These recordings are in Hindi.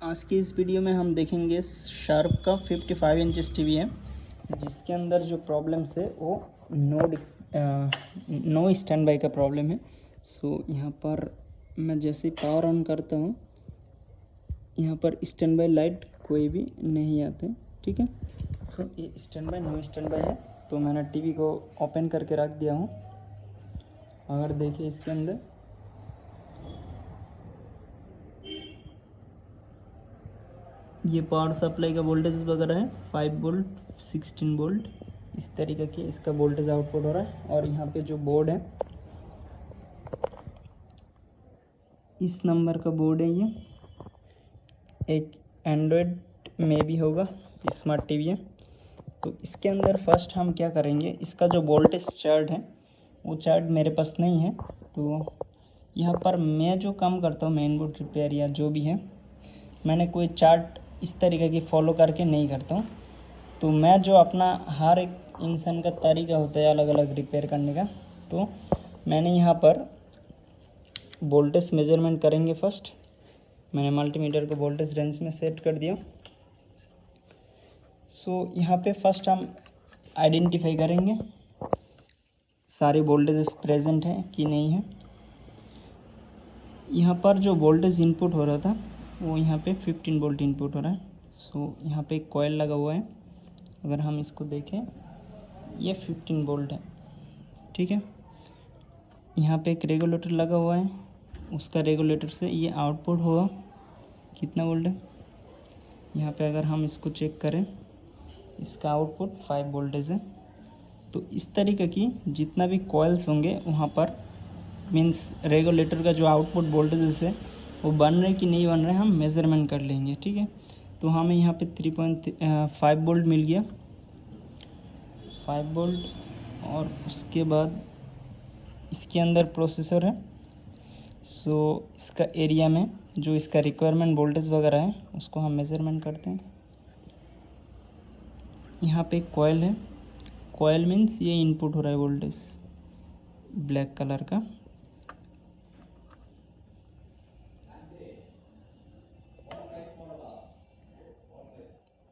आज की इस वीडियो में हम देखेंगे शार्प का 55 इंच टीवी है, जिसके अंदर जो प्रॉब्लम्स है वो नो स्टैंड बाई का प्रॉब्लम है। सो यहाँ पर मैं जैसे ही पावर ऑन करता हूँ, यहाँ पर स्टैंड बाई लाइट कोई भी नहीं आते। ठीक है, सो ये stand by know stand by है। तो मैंने टीवी को ओपन करके रख दिया हूँ। अगर देखिए इसके अंदर ये पावर सप्लाई का वोल्टेज वगैरह है 5 वोल्ट 16 वोल्ट इस तरीके की इसका वोल्टेज आउटपुट हो रहा है। और यहाँ पे जो बोर्ड है, इस नंबर का बोर्ड है। ये एक एंड्रॉयड में भी होगा, स्मार्ट टीवी है। तो इसके अंदर फर्स्ट हम क्या करेंगे, इसका जो वोल्टेज चार्ट है वो चार्ट मेरे पास नहीं है। तो यहाँ पर मैं जो काम करता हूँ मेन बोर्ड रिपेयर या जो भी है, मैंने कोई चार्ट इस तरीके की फॉलो करके नहीं करता हूँ। तो मैं जो अपना हर एक इंसान का तरीका होता है अलग अलग रिपेयर करने का, तो मैंने यहाँ पर वोल्टेज मेजरमेंट करेंगे। फर्स्ट मैंने मल्टीमीटर को वोल्टेज रेंज में सेट कर दिया। सो यहाँ पे फर्स्ट हम आइडेंटिफाई करेंगे सारे वोल्टेजेस प्रेजेंट हैं कि नहीं है। यहाँ पर जो वोल्टेज इनपुट हो रहा था वो यहाँ पे 15 वोल्ट इनपुट हो रहा है। सो यहाँ पे एक कॉइल लगा हुआ है, अगर हम इसको देखें ये 15 वोल्ट है। ठीक है, यहाँ पे एक रेगुलेटर लगा हुआ है, उसका रेगुलेटर से ये आउटपुट होगा कितना वोल्ट है। यहाँ पे अगर हम इसको चेक करें, इसका आउटपुट 5 वोल्टेज है। तो इस तरीके की जितना भी कॉइल्स होंगे वहाँ पर मीन्स रेगुलेटर का जो आउटपुट वोल्टेज है वो बन रहे कि नहीं बन रहे हम मेज़रमेंट कर लेंगे। ठीक है, तो हमें यहाँ पे 3.5 वोल्ट मिल गया, 5 वोल्ट। और उसके बाद इसके अंदर प्रोसेसर है। सो इसका एरिया में जो इसका रिक्वायरमेंट वोल्टेज वगैरह है उसको हम मेज़रमेंट करते हैं। यहाँ पे एक कॉइल है, कॉइल मीन्स ये इनपुट हो रहा है वोल्टेज ब्लैक कलर का।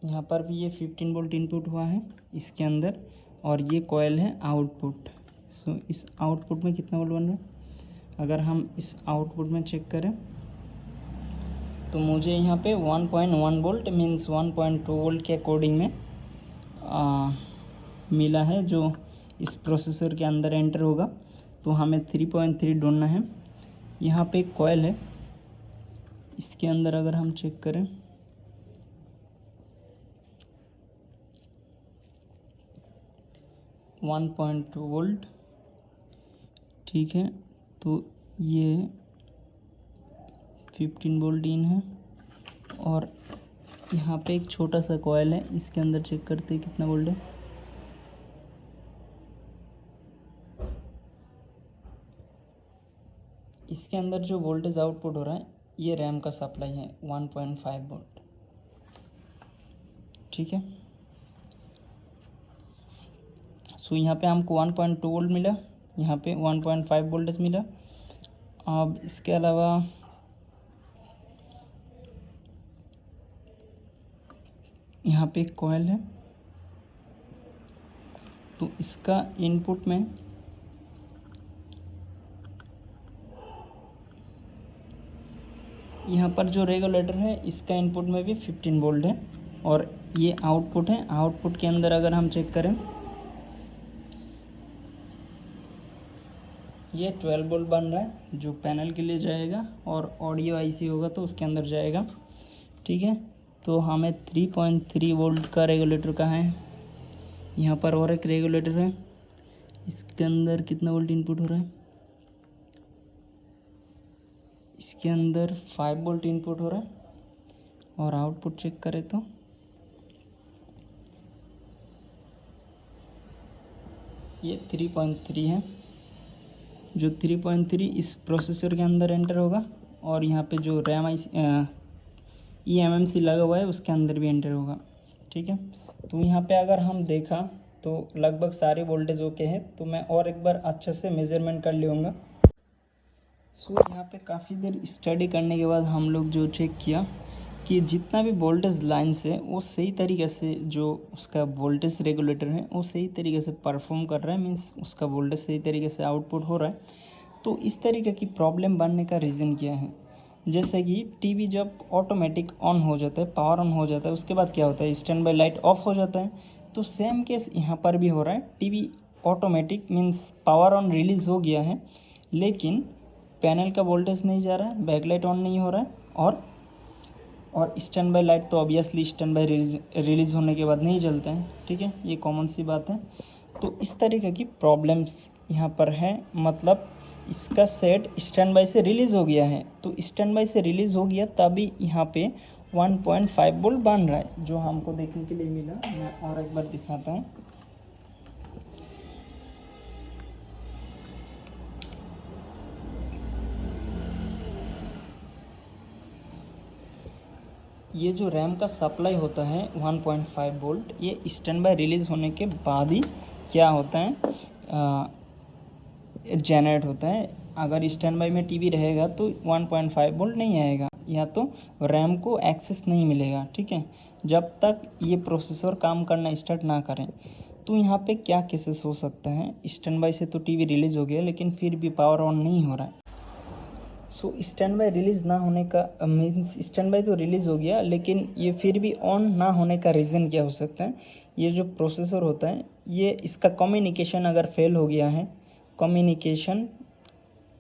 यहाँ पर भी ये 15 वोल्ट इनपुट हुआ है इसके अंदर, और ये कॉइल है आउटपुट। सो इस आउटपुट में कितना वोल्ट बन रहा है, अगर हम इस आउटपुट में चेक करें तो मुझे यहाँ पे 1.1 वोल्ट मीन्स 1.2 वोल्ट के अकॉर्डिंग में मिला है, जो इस प्रोसेसर के अंदर एंटर होगा। तो हमें 3.3 ढूंढना है। यहाँ पे एक कॉइल है, इसके अंदर अगर हम चेक करें 1.2 वोल्ट। ठीक है, तो ये 15 वोल्ट इन है। और यहाँ पे एक छोटा सा कॉइल है, इसके अंदर चेक करते हैं कितना वोल्ट है। इसके अंदर जो वोल्टेज आउटपुट हो रहा है ये रैम का सप्लाई है 1.5 वोल्ट। ठीक है, सो यहाँ पे हमको 1.2 वोल्ट मिला, यहाँ पे 1.5 वोल्टेज मिला। अब इसके अलावा यहाँ पे एक कॉइल है, तो इसका इनपुट में यहाँ पर जो रेगुलेटर है इसका इनपुट में भी 15 वोल्ट है, और ये आउटपुट है। आउटपुट के अंदर अगर हम चेक करें ये 12 वोल्ट बन रहा है, जो पैनल के लिए जाएगा, और ऑडियो आईसी होगा तो उसके अंदर जाएगा। ठीक है, तो हमें 3.3 वोल्ट का रेगुलेटर कहाँ है, यहाँ पर और एक रेगुलेटर है, इसके अंदर कितना वोल्ट इनपुट हो रहा है, इसके अंदर 5 वोल्ट इनपुट हो रहा है। और आउटपुट चेक करें तो ये 3.3 है, जो 3.3 इस प्रोसेसर के अंदर एंटर होगा, और यहाँ पे जो रैम eMMC लगा हुआ है उसके अंदर भी एंटर होगा। ठीक है, तो यहाँ पे अगर हम देखा तो लगभग सारे वोल्टेज ओके हैं। तो मैं और एक बार अच्छे से मेज़रमेंट कर लूँगा। सो यहाँ पे काफ़ी देर स्टडी करने के बाद हम लोग जो चेक किया कि जितना भी वोल्टेज लाइन्स है वो सही तरीके से, जो उसका वोल्टेज रेगुलेटर है वो सही तरीके से परफॉर्म कर रहा है, मीन्स उसका वोल्टेज सही तरीके से आउटपुट हो रहा है। तो इस तरीके की प्रॉब्लम बनने का रीज़न क्या है? जैसे कि टीवी जब ऑटोमेटिक ऑन हो जाता है, पावर ऑन हो जाता है, उसके बाद क्या होता है, स्टैंड बाय लाइट ऑफ हो जाता है। तो सेम केस यहाँ पर भी हो रहा है। TV automatic means power on release हो गया है, लेकिन पैनल का वोल्टेज नहीं जा रहा है, बैकलाइट ऑन नहीं हो रहा है, और स्टैंड बाय लाइट तो ऑब्वियसली स्टैंड बाय रिलीज़ होने के बाद नहीं जलता है। ठीक है, ये कॉमन सी बात है। तो इस तरीके की प्रॉब्लम्स यहाँ पर है, मतलब इसका सेट स्टैंड बाय से रिलीज़ हो गया है। तो स्टैंड बाय से रिलीज़ हो गया तभी यहाँ पे 1.5 वोल्ट बन रहा है, जो हमको देखने के लिए मिला। मैं और एक बार दिखाता हूँ। ये जो रैम का सप्लाई होता है 1.5 वोल्ट, ये स्टैंड बाय रिलीज़ होने के बाद ही क्या होता है, जनरेट होता है। अगर स्टैंड बाय में टीवी रहेगा तो 1.5 वोल्ट नहीं आएगा, या तो रैम को एक्सेस नहीं मिलेगा। ठीक है, जब तक ये प्रोसेसर काम करना स्टार्ट ना करें। तो यहाँ पे क्या केसेस हो सकता है, स्टैंड बाय से तो टीवी रिलीज़ हो गया लेकिन फिर भी पावर ऑन नहीं हो रहा है। सो स्टैंड बाय रिलीज़ ना होने का मीन्स स्टैंड बाय तो रिलीज़ हो गया लेकिन ये फिर भी ऑन ना होने का रीज़न क्या हो सकता है? ये जो प्रोसेसर होता है, ये इसका कम्युनिकेशन अगर फेल हो गया है, कम्युनिकेशन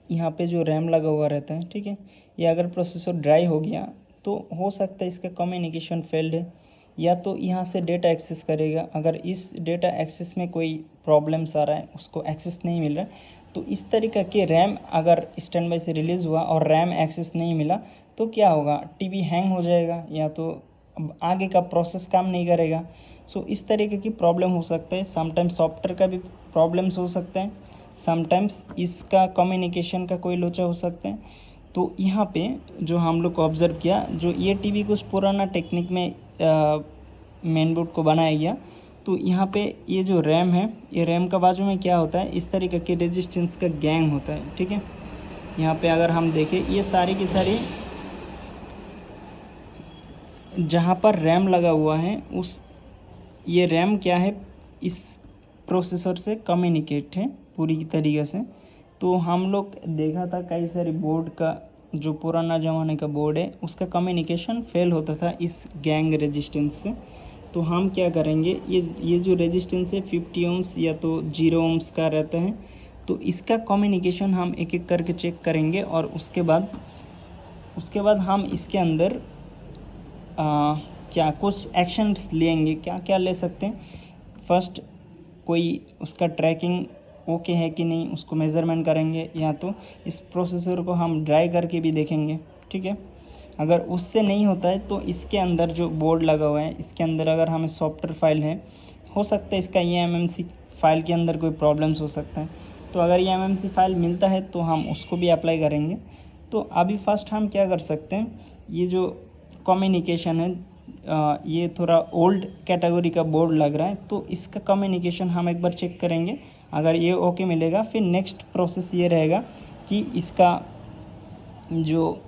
यहाँ पे जो रैम लगा हुआ रहता है, ठीक है, ये अगर प्रोसेसर ड्राई हो गया तो हो सकता है इसका कम्युनिकेशन फेल्ड है, या तो यहाँ से डेटा एक्सेस करेगा। अगर इस डेटा एक्सेस में कोई प्रॉब्लम्स आ रहा है, उसको एक्सेस नहीं मिल रहा है, तो इस तरीके के रैम अगर स्टैंड बाय से रिलीज़ हुआ और रैम एक्सेस नहीं मिला तो क्या होगा, टीवी हैंग हो जाएगा, या तो आगे का प्रोसेस काम नहीं करेगा। सो इस तरीके की प्रॉब्लम हो सकता है। समटाइम्स सॉफ्टवेयर का भी प्रॉब्लम्स हो सकता है, समटाइम्स इसका कम्युनिकेशन का कोई लोचा हो सकता है। तो यहाँ पे जो हम लोग को ऑब्ज़र्व किया, जो ये टीवी कुछ पुराना टेक्निक में मेन बोर्ड को बनाया गया। तो यहाँ पे ये जो रैम है, ये रैम का बाजू में क्या होता है, इस तरीके के रेजिस्टेंस का गैंग होता है। ठीक है, यहाँ पे अगर हम देखें, ये सारी की सारी जहाँ पर रैम लगा हुआ है उस, ये रैम क्या है, इस प्रोसेसर से कम्युनिकेट है पूरी तरीके से। तो हम लोग देखा था कई सारी बोर्ड का, जो पुराना ज़माने का बोर्ड है उसका कम्युनिकेशन फेल होता था इस गैंग रेजिस्टेंस से। तो हम क्या करेंगे, ये जो रेजिस्टेंस है 50 ओम्स या तो 0 ओम्स का रहता है। तो इसका कम्युनिकेशन हम एक एक करके चेक करेंगे, और उसके बाद हम इसके अंदर क्या कुछ एक्शंस लेंगे। क्या क्या ले सकते हैं, फर्स्ट कोई उसका ट्रैकिंग ओके है कि नहीं, उसको मेज़रमेंट करेंगे, या तो इस प्रोसेसर को हम ड्राई करके भी देखेंगे। ठीक है, अगर उससे नहीं होता है तो इसके अंदर जो बोर्ड लगा हुआ है, इसके अंदर अगर हमें सॉफ्टवेयर फाइल है, हो सकता है इसका eMMC फाइल के अंदर कोई प्रॉब्लम्स हो सकता है। तो अगर eMMC फाइल मिलता है तो हम उसको भी अप्लाई करेंगे। तो अभी फर्स्ट हम क्या कर सकते हैं, ये जो कम्युनिकेशन है, ये थोड़ा ओल्ड कैटेगरी का बोर्ड लग रहा है, तो इसका कम्युनिकेशन हम एक बार चेक करेंगे। अगर ये ओके मिलेगा, फिर नेक्स्ट प्रोसेस ये रहेगा कि इसका जो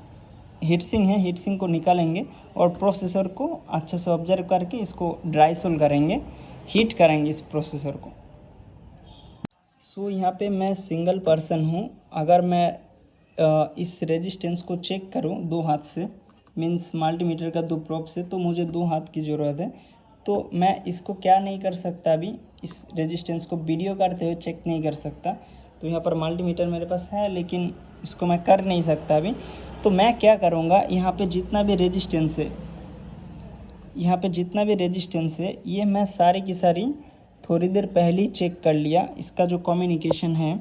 हीटसिंक है, हीटसिंक को निकालेंगे और प्रोसेसर को अच्छे से ऑब्जर्व करके इसको ड्राई सोल करेंगे, हीट करेंगे इस प्रोसेसर को। सो यहाँ पे मैं सिंगल पर्सन हूँ। अगर मैं इस रेजिस्टेंस को चेक करूँ 2 हाथ से, मीन्स मल्टीमीटर का 2 प्रोब से, तो मुझे 2 हाथ की ज़रूरत है। तो मैं इसको क्या नहीं कर सकता, अभी इस रेजिस्टेंस को वीडियो करते हुए चेक नहीं कर सकता। तो यहाँ पर मल्टीमीटर मेरे पास है लेकिन इसको मैं कर नहीं सकता अभी। तो मैं क्या करूँगा, यहाँ पे जितना भी रेजिस्टेंस है, ये मैं सारी की सारी थोड़ी देर पहले ही चेक कर लिया। इसका जो कम्युनिकेशन है,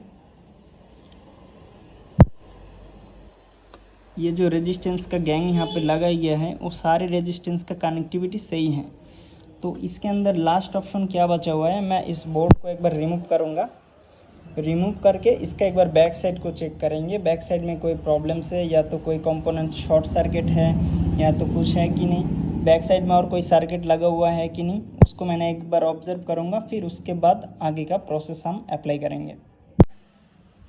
ये जो रेजिस्टेंस का गैंग यहाँ पे लगाया गया है, वो सारे रेजिस्टेंस का कनेक्टिविटी सही है। तो इसके अंदर लास्ट ऑप्शन क्या बचा हुआ है, मैं इस बोर्ड को एक बार रिमूव करूँगा। रिमूव करके इसका एक बार बैक साइड को चेक करेंगे, बैक साइड में कोई प्रॉब्लम्स है, या तो कोई कंपोनेंट शॉर्ट सर्किट है, या तो कुछ है कि नहीं, बैक साइड में और कोई सर्किट लगा हुआ है कि नहीं, उसको मैंने एक बार ऑब्जर्व करूँगा। फिर उसके बाद आगे का प्रोसेस हम अप्लाई करेंगे।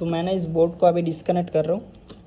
तो मैंने इस बोर्ड को अभी डिस्कनेक्ट कर रहा हूँ।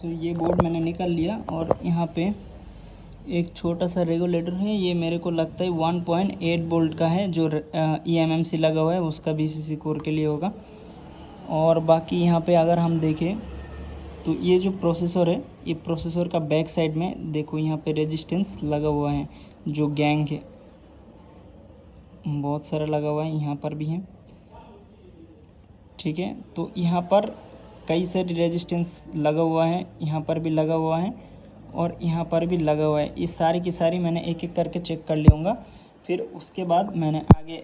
सो ये बोर्ड मैंने निकाल लिया और यहाँ पे एक छोटा सा रेगुलेटर है, ये मेरे को लगता है 1.8 वोल्ट का है, जो eMMC लगा हुआ है उसका VCC कोर के लिए होगा। और बाकी यहाँ पे अगर हम देखें तो ये जो प्रोसेसर है, ये प्रोसेसर का बैक साइड में देखो यहाँ पे रेजिस्टेंस लगा हुआ है, जो गैंग है बहुत सारा लगा हुआ है, यहाँ पर भी है, ठीक है। तो यहाँ पर कई सारी रेजिस्टेंस लगा हुआ है, यहाँ पर भी लगा हुआ है और यहाँ पर भी लगा हुआ है। इस सारी की सारी मैंने एक एक करके चेक कर लूँगा, फिर उसके बाद मैंने आगे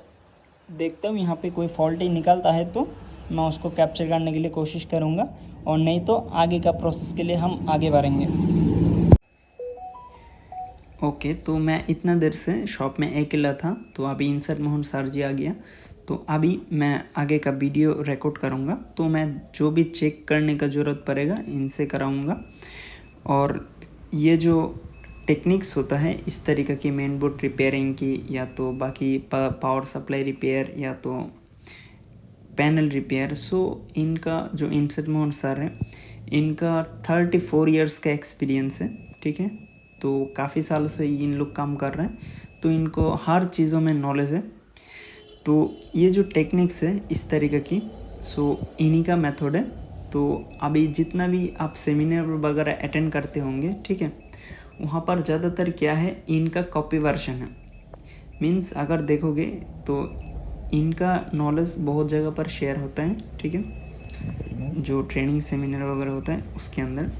देखता हूँ यहाँ पे कोई फॉल्ट ही निकलता है तो मैं उसको कैप्चर करने के लिए कोशिश करूँगा, और नहीं तो आगे का प्रोसेस के लिए हम आगे बढ़ेंगे। ओके, तो मैं इतना देर से शॉप में अकेला था, तो अभी इंसर्ट मोहन सर जी आ गया, तो अभी मैं आगे का वीडियो रिकॉर्ड करूँगा। तो मैं जो भी चेक करने का ज़रूरत पड़ेगा इनसे कराऊँगा। और ये जो टेक्निक्स होता है इस तरीक़े की मेन बोर्ड रिपेयरिंग की, या तो बाकी पावर सप्लाई रिपेयर या तो पैनल रिपेयर, सो इनका जो इंसर्ट मोहन सर है इनका 34 इयर्स का एक्सपीरियंस है, ठीक है। तो काफ़ी सालों से इन लोग काम कर रहे हैं, तो इनको हर चीज़ों में नॉलेज है। तो ये जो टेक्निक्स है इस तरीके की, सो इन्हीं का मेथड है। तो अभी जितना भी आप सेमिनार वगैरह अटेंड करते होंगे, ठीक है, वहाँ पर ज़्यादातर क्या है, इनका कॉपी वर्जन है। मीन्स अगर देखोगे तो इनका नॉलेज बहुत जगह पर शेयर होता है, ठीक है, जो ट्रेनिंग सेमिनार वगैरह होता है उसके अंदर।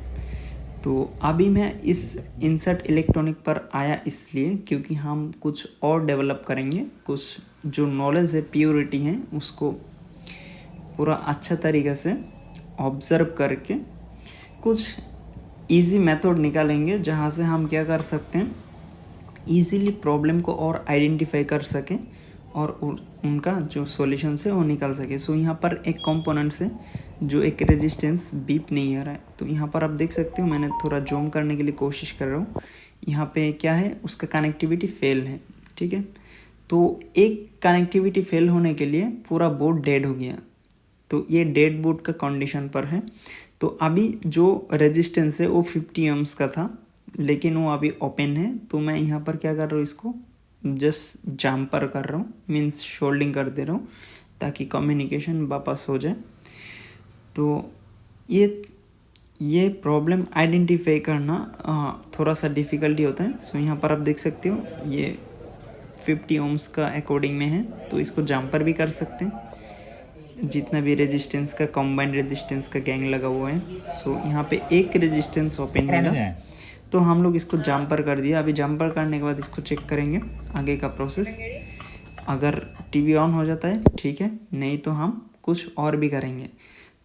तो अभी मैं इस इंसर्ट इलेक्ट्रॉनिक पर आया इसलिए क्योंकि हम कुछ और डेवलप करेंगे, कुछ जो नॉलेज है, प्योरिटी है, उसको पूरा अच्छा तरीक़े से ऑब्ज़र्व करके कुछ इजी मेथड निकालेंगे, जहाँ से हम क्या कर सकते हैं, इजीली प्रॉब्लम को और आइडेंटिफाई कर सकें और उनका जो सॉल्यूशन है वो निकाल सके। सो यहाँ पर एक कंपोनेंट से जो एक रेजिस्टेंस बीप नहीं आ रहा है, तो यहाँ पर आप देख सकते हो, मैंने थोड़ा जूम करने के लिए कोशिश कर रहा हूँ। यहाँ पे क्या है, उसका कनेक्टिविटी फेल है, ठीक है। तो एक कनेक्टिविटी फेल होने के लिए पूरा बोर्ड डेड हो गया, तो ये डेड बोर्ड का कंडीशन पर है। तो अभी जो रेजिस्टेंस है वो 50 ohms का था, लेकिन वो अभी ओपन है। तो मैं यहाँ पर क्या कर रहा हूँ, इसको जस्ट जम्पर कर रहा हूँ, मीन्स शोल्डिंग कर दे रहा हूँ ताकि कम्युनिकेशन वापस हो जाए। तो ये प्रॉब्लम आइडेंटिफाई करना थोड़ा सा डिफ़िकल्टी होता है। सो यहाँ पर आप देख सकते हो ये 50 ohms का अकॉर्डिंग में है, तो इसको जम्पर भी कर सकते हैं। जितना भी रेजिस्टेंस का कॉम्बाइंड रेजिस्टेंस का गैंग लगा हुआ है, सो यहाँ पे एक रेजिस्टेंस ओपन मिला, तो हम लोग इसको जम्पर कर दिया। अभी जम्पर करने के बाद इसको चेक करेंगे आगे का प्रोसेस। अगर टीवी ऑन हो जाता है ठीक है, नहीं तो हम कुछ और भी करेंगे।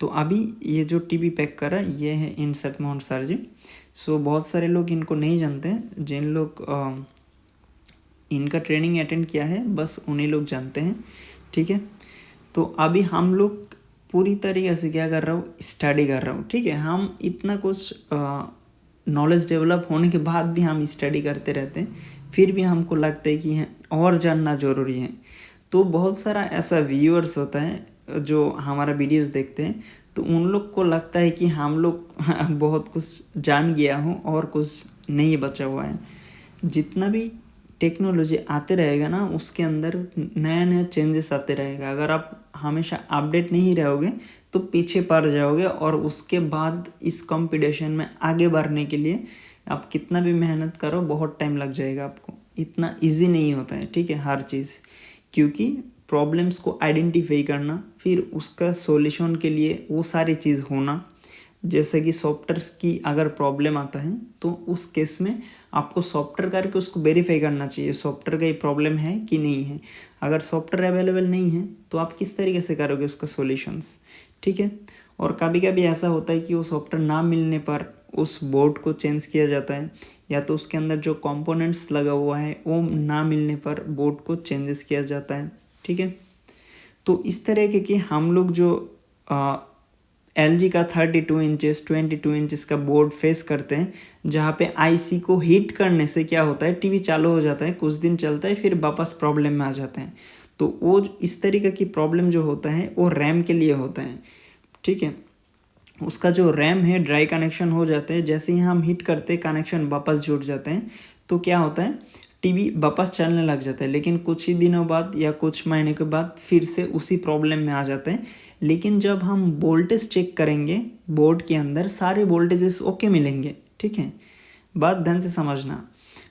तो अभी ये जो टीवी पैक कर रहा है ये है इंसर्ट मोहन सर जी। सो बहुत सारे लोग इनको नहीं जानते हैं, जिन लोग इनका ट्रेनिंग अटेंड किया है बस उन्हीं लोग जानते हैं, ठीक है। तो अभी हम लोग पूरी तरीके से क्या कर रहा हूँ, स्टडी कर रहा हूँ, ठीक है। हम इतना कुछ नॉलेज डेवलप होने के बाद भी हम स्टडी करते रहते हैं, फिर भी हमको लगता है कि और जानना ज़रूरी है। तो बहुत सारा ऐसा व्यूअर्स होता है जो हमारा वीडियोस देखते हैं, तो उन लोग को लगता है कि हम लोग बहुत कुछ जान गया हूँ और कुछ नहीं बचा हुआ है। जितना भी टेक्नोलॉजी आते रहेगा ना, उसके अंदर नया नया चेंजेस आते रहेगा। अगर आप हमेशा अपडेट नहीं रहोगे तो पीछे पड़ जाओगे, और उसके बाद इस कंपटीशन में आगे बढ़ने के लिए आप कितना भी मेहनत करो बहुत टाइम लग जाएगा आपको। इतना इजी नहीं होता है, ठीक है, हर चीज़। क्योंकि प्रॉब्लम्स को आइडेंटिफाई करना, फिर उसका सॉल्यूशन के लिए वो सारी चीज़ होना, जैसे कि सॉफ्टवेयर की अगर प्रॉब्लम आता है तो उस केस में आपको सॉफ्टवेयर करके उसको वेरीफाई करना चाहिए सॉफ्टवेयर का ये प्रॉब्लम है कि नहीं है। अगर सॉफ्टवेयर अवेलेबल नहीं है तो आप किस तरीके से करोगे उसका सॉल्यूशंस, ठीक है। और कभी कभी ऐसा होता है कि वो सॉफ्टवेयर ना मिलने पर उस बोर्ड को चेंज किया जाता है, या तो उसके अंदर जो कंपोनेंट्स लगा हुआ है वो ना मिलने पर बोर्ड को चेंजेस किया जाता है, ठीक है। तो इस तरह के हम लोग जो LG का 32 इंचेस 22 इंचेस का बोर्ड फेस करते हैं, जहाँ पे आईसी को हीट करने से क्या होता है, टीवी चालू हो जाता है, कुछ दिन चलता है, फिर वापस प्रॉब्लम में आ जाते हैं। तो वो इस तरीके की प्रॉब्लम जो होता है वो रैम के लिए होता है, ठीक है। उसका जो रैम है ड्राई कनेक्शन हो जाते हैं, जैसे ही हम हिट करते कनेक्शन वापस जुड़ जाते हैं, तो क्या होता है टीवी वापस चलने लग जाता है। लेकिन कुछ ही दिनों बाद या कुछ महीने के बाद फिर से उसी प्रॉब्लम में आ जाते हैं। लेकिन जब हम वोल्टेज चेक करेंगे बोर्ड के अंदर सारे वोल्टेजेस ओके मिलेंगे, ठीक है। बात ध्यान से समझना,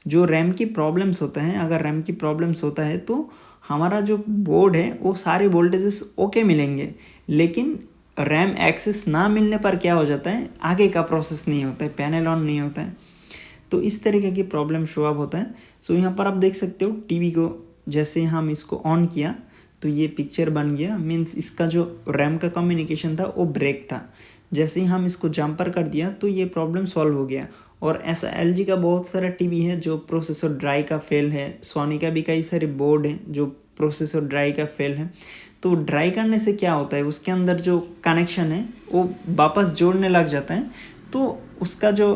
जो रैम की प्रॉब्लम्स होता है, अगर रैम की प्रॉब्लम्स होता है तो हमारा जो बोर्ड है वो सारे वोल्टेजेस ओके मिलेंगे, लेकिन रैम एक्सेस ना मिलने पर क्या हो जाता है आगे का प्रोसेस नहीं होता है, पैनल ऑन नहीं होता है। तो इस तरीके की प्रॉब्लम शो अप होता है। सो यहाँ पर आप देख सकते हो टीवी को जैसे हम इसको ऑन किया तो ये पिक्चर बन गया, मीन्स इसका जो रैम का कम्युनिकेशन था वो ब्रेक था। जैसे ही हम इसको जंपर कर दिया तो ये प्रॉब्लम सॉल्व हो गया। और ऐसा एलजी का बहुत सारा टीवी है जो प्रोसेसर ड्राई का फेल है, सोनी का भी कई सारे बोर्ड हैं जो प्रोसेसर ड्राई का फेल है। तो ड्राई करने से क्या होता है उसके अंदर जो कनेक्शन है वो वापस जोड़ने लग जाता है, तो उसका जो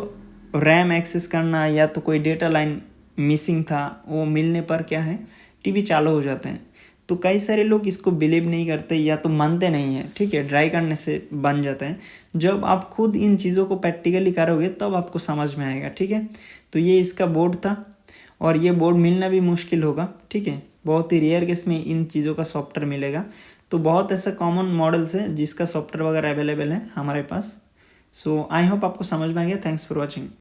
रैम एक्सेस करना या तो कोई डेटा लाइन मिसिंग था वो मिलने पर क्या है टीवी चालू हो जाते हैं। तो कई सारे लोग इसको बिलीव नहीं करते या तो मानते नहीं है, ठीक है, ड्राई करने से बन जाता है। जब आप खुद इन चीज़ों को प्रैक्टिकली करोगे तब आपको समझ में आएगा, ठीक है। तो ये इसका बोर्ड था और ये बोर्ड मिलना भी मुश्किल होगा, ठीक है, बहुत ही रेयर केस में इन चीज़ों का सॉफ्टवेयर मिलेगा। तो बहुत ऐसा कॉमन मॉडल्स है जिसका सॉफ्टवेयर वगैरह अवेलेबल है हमारे पास। सो आई होप आपको समझ में आ गया। Thanks for watching.